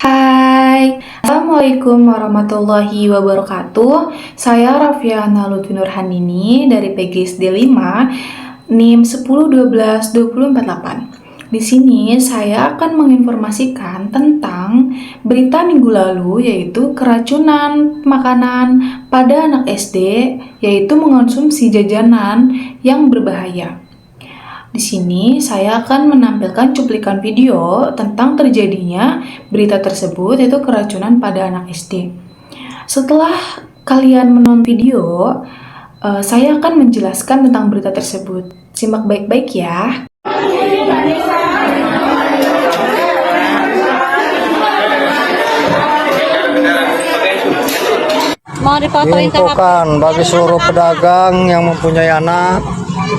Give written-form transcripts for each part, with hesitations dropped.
Hai, Assalamualaikum warahmatullahi wabarakatuh. Saya Raffiana Lutfi Nurhandini dari PGSD 5, NIM 10122048. Di sini saya akan menginformasikan tentang berita minggu lalu, yaitu keracunan makanan pada anak SD, yaitu mengonsumsi jajanan yang berbahaya. Di sini saya akan menampilkan cuplikan video tentang terjadinya berita tersebut, yaitu keracunan pada anak SD. Setelah kalian menonton video, saya akan menjelaskan tentang berita tersebut. Simak baik-baik ya. Mau difotoin Diinfokan bagi seluruh pedagang yang mempunyai anak,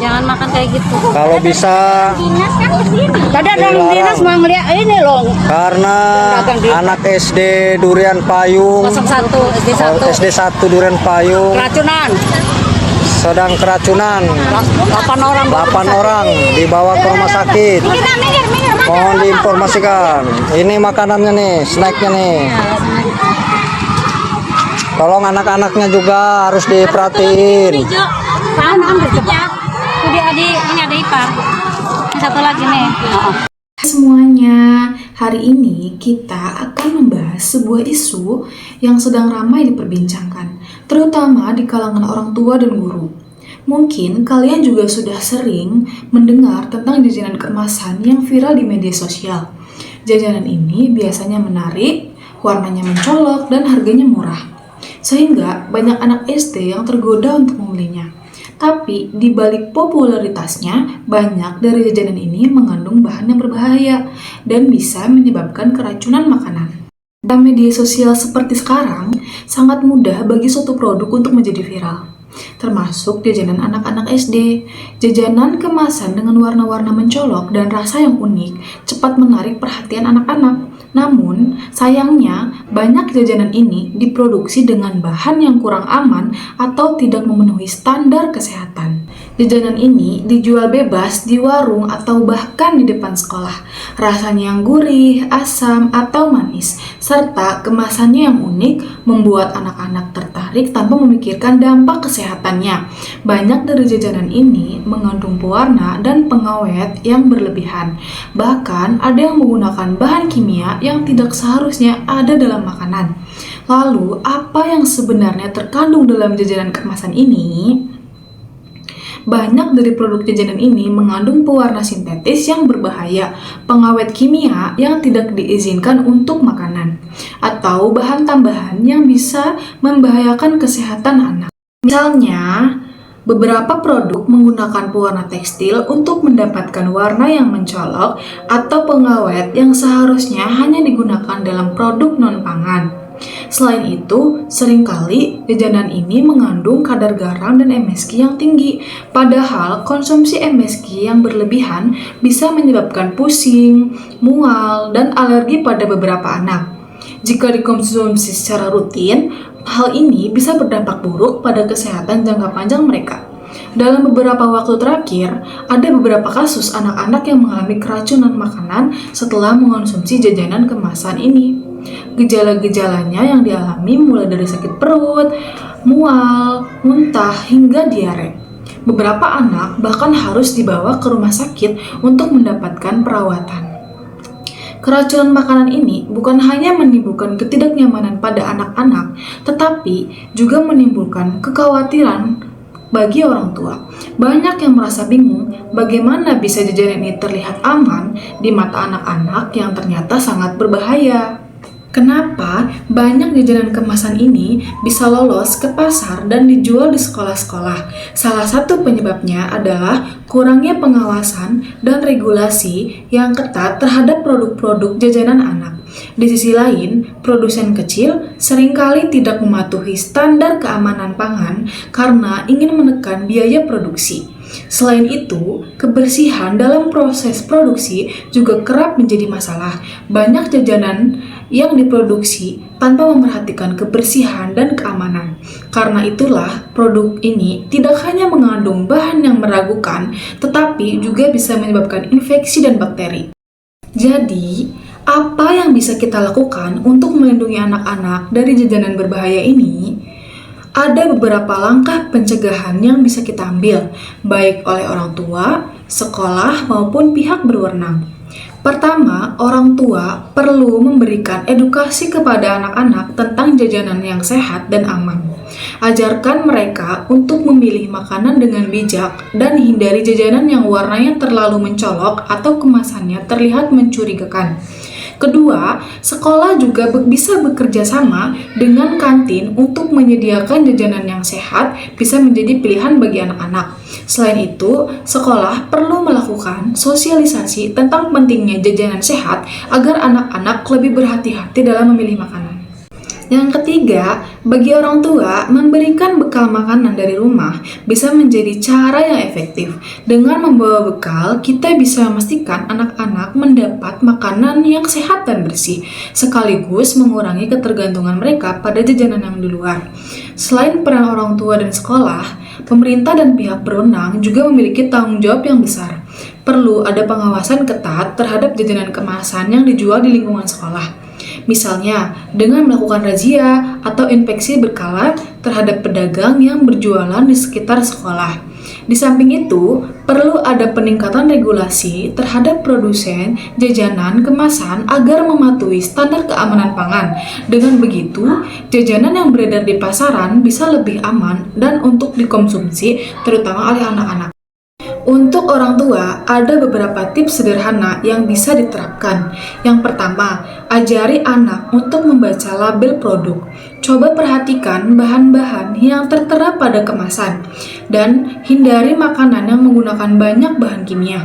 jangan makan kayak gitu. kalau bisa Tadi ada orang dinas mau ngeliat ini loh. karena anak SD Durian Payung 01 SD 1 SD 1 Durian Payung keracunan. sedang keracunan. 8 orang dibawa ke rumah sakit. Mohon diinformasikan. Ini makanannya nih, snacknya nih. Tolong anak-anaknya juga harus diperhatiin. Ini ada ipar. Yang satu lagi nih. Semuanya, hari ini kita akan membahas sebuah isu yang sedang ramai diperbincangkan, terutama di kalangan orang tua dan guru. Mungkin kalian juga sudah sering mendengar tentang jajanan kemasan yang viral di media sosial. Jajanan ini biasanya menarik, warnanya mencolok, dan harganya murah, sehingga banyak anak SD yang tergoda untuk membelinya. Tapi di balik popularitasnya, banyak dari jajanan ini mengandung bahan yang berbahaya dan bisa menyebabkan keracunan makanan. Dalam media sosial seperti sekarang, sangat mudah bagi suatu produk untuk menjadi viral, termasuk jajanan anak-anak SD. Jajanan kemasan dengan warna-warna mencolok dan rasa yang unik cepat menarik perhatian anak-anak. Namun, sayangnya banyak jajanan ini diproduksi dengan bahan yang kurang aman atau tidak memenuhi standar kesehatan. Jajanan ini dijual bebas di warung atau bahkan di depan sekolah. Rasanya yang gurih, asam, atau manis, serta kemasannya yang unik membuat anak-anak tertarik tanpa memikirkan dampak kesehatannya. Banyak dari jajanan ini mengandung pewarna dan pengawet yang berlebihan. Bahkan ada yang menggunakan bahan kimia yang tidak seharusnya ada dalam makanan. Lalu, apa yang sebenarnya terkandung dalam jajanan kemasan ini? Banyak dari produk jajanan ini mengandung pewarna sintetis yang berbahaya, pengawet kimia yang tidak diizinkan untuk makanan, atau bahan tambahan yang bisa membahayakan kesehatan anak. Misalnya, beberapa produk menggunakan pewarna tekstil untuk mendapatkan warna yang mencolok atau pengawet yang seharusnya hanya digunakan dalam produk non-pangan. Selain itu, seringkali jajanan ini mengandung kadar garam dan MSG yang tinggi. Padahal konsumsi MSG yang berlebihan bisa menyebabkan pusing, mual, dan alergi pada beberapa anak. Jika dikonsumsi secara rutin, hal ini bisa berdampak buruk pada kesehatan jangka panjang mereka. Dalam beberapa waktu terakhir, ada beberapa kasus anak-anak yang mengalami keracunan makanan setelah mengonsumsi jajanan kemasan ini. Gejala-gejalanya yang dialami mulai dari sakit perut, mual, muntah, hingga diare. Beberapa anak bahkan harus dibawa ke rumah sakit untuk mendapatkan perawatan. Keracunan makanan ini bukan hanya menimbulkan ketidaknyamanan pada anak-anak, tetapi juga menimbulkan kekhawatiran bagi orang tua. Banyak yang merasa bingung bagaimana bisa jajanan ini terlihat aman di mata anak-anak yang ternyata sangat berbahaya. Kenapa banyak jajanan kemasan ini bisa lolos ke pasar dan dijual di sekolah-sekolah? Salah satu penyebabnya adalah kurangnya pengawasan dan regulasi yang ketat terhadap produk-produk jajanan anak. Di sisi lain, produsen kecil seringkali tidak mematuhi standar keamanan pangan karena ingin menekan biaya produksi. Selain itu, kebersihan dalam proses produksi juga kerap menjadi masalah. Banyak jajanan yang diproduksi tanpa memerhatikan kebersihan dan keamanan. Karena itulah, produk ini tidak hanya mengandung bahan yang meragukan, tetapi juga bisa menyebabkan infeksi dan bakteri. Jadi, apa yang bisa kita lakukan untuk melindungi anak-anak dari jajanan berbahaya ini? Ada beberapa langkah pencegahan yang bisa kita ambil, baik oleh orang tua, sekolah, maupun pihak berwenang. Pertama, orang tua perlu memberikan edukasi kepada anak-anak tentang jajanan yang sehat dan aman. Ajarkan mereka untuk memilih makanan dengan bijak dan hindari jajanan yang warnanya terlalu mencolok atau kemasannya terlihat mencurigakan. Kedua, sekolah juga bisa bekerja sama dengan kantin untuk menyediakan jajanan yang sehat bisa menjadi pilihan bagi anak-anak. Selain itu, sekolah perlu melakukan sosialisasi tentang pentingnya jajanan sehat agar anak-anak lebih berhati-hati dalam memilih makanan. Yang ketiga, bagi orang tua, memberikan bekal makanan dari rumah bisa menjadi cara yang efektif. Dengan membawa bekal, kita bisa memastikan anak-anak mendapat makanan yang sehat dan bersih, sekaligus mengurangi ketergantungan mereka pada jajanan yang di luar. Selain peran orang tua dan sekolah, pemerintah dan pihak berwenang juga memiliki tanggung jawab yang besar. Perlu ada pengawasan ketat terhadap jajanan kemasan yang dijual di lingkungan sekolah. Misalnya, dengan melakukan razia atau inspeksi berkala terhadap pedagang yang berjualan di sekitar sekolah. Di samping itu, perlu ada peningkatan regulasi terhadap produsen jajanan kemasan agar mematuhi standar keamanan pangan. Dengan begitu, jajanan yang beredar di pasaran bisa lebih aman dan untuk dikonsumsi, terutama oleh anak-anak. Untuk orang tua, ada beberapa tips sederhana yang bisa diterapkan. Yang pertama, ajari anak untuk membaca label produk. Coba perhatikan bahan-bahan yang tertera pada kemasan dan hindari makanan yang menggunakan banyak bahan kimia.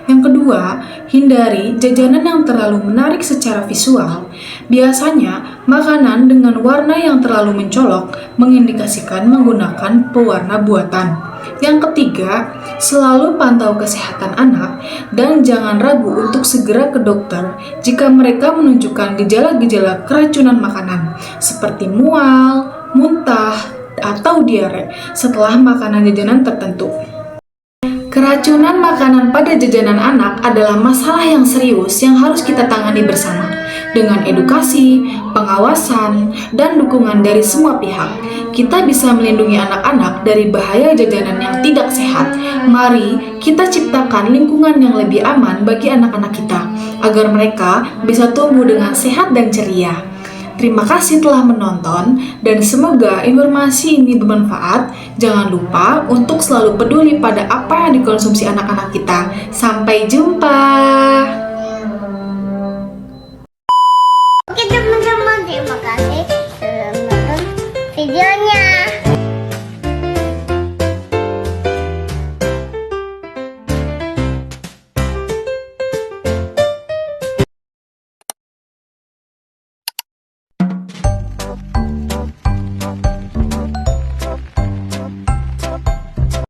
Yang kedua, hindari jajanan yang terlalu menarik secara visual. Biasanya, makanan dengan warna yang terlalu mencolok mengindikasikan menggunakan pewarna buatan. Yang ketiga, selalu pantau kesehatan anak dan jangan ragu untuk segera ke dokter jika mereka menunjukkan gejala-gejala keracunan makanan seperti mual, muntah, atau diare setelah makanan jajanan tertentu. Keracunan makanan pada jajanan anak adalah masalah yang serius yang harus kita tangani bersama. Dengan edukasi, pengawasan, dan dukungan dari semua pihak, kita bisa melindungi anak-anak dari bahaya jajanan yang tidak sehat. Mari kita ciptakan lingkungan yang lebih aman bagi anak-anak kita, agar mereka bisa tumbuh dengan sehat dan ceria. Terima kasih telah menonton dan semoga informasi ini bermanfaat. Jangan lupa untuk selalu peduli pada apa yang dikonsumsi anak-anak kita. Sampai jumpa.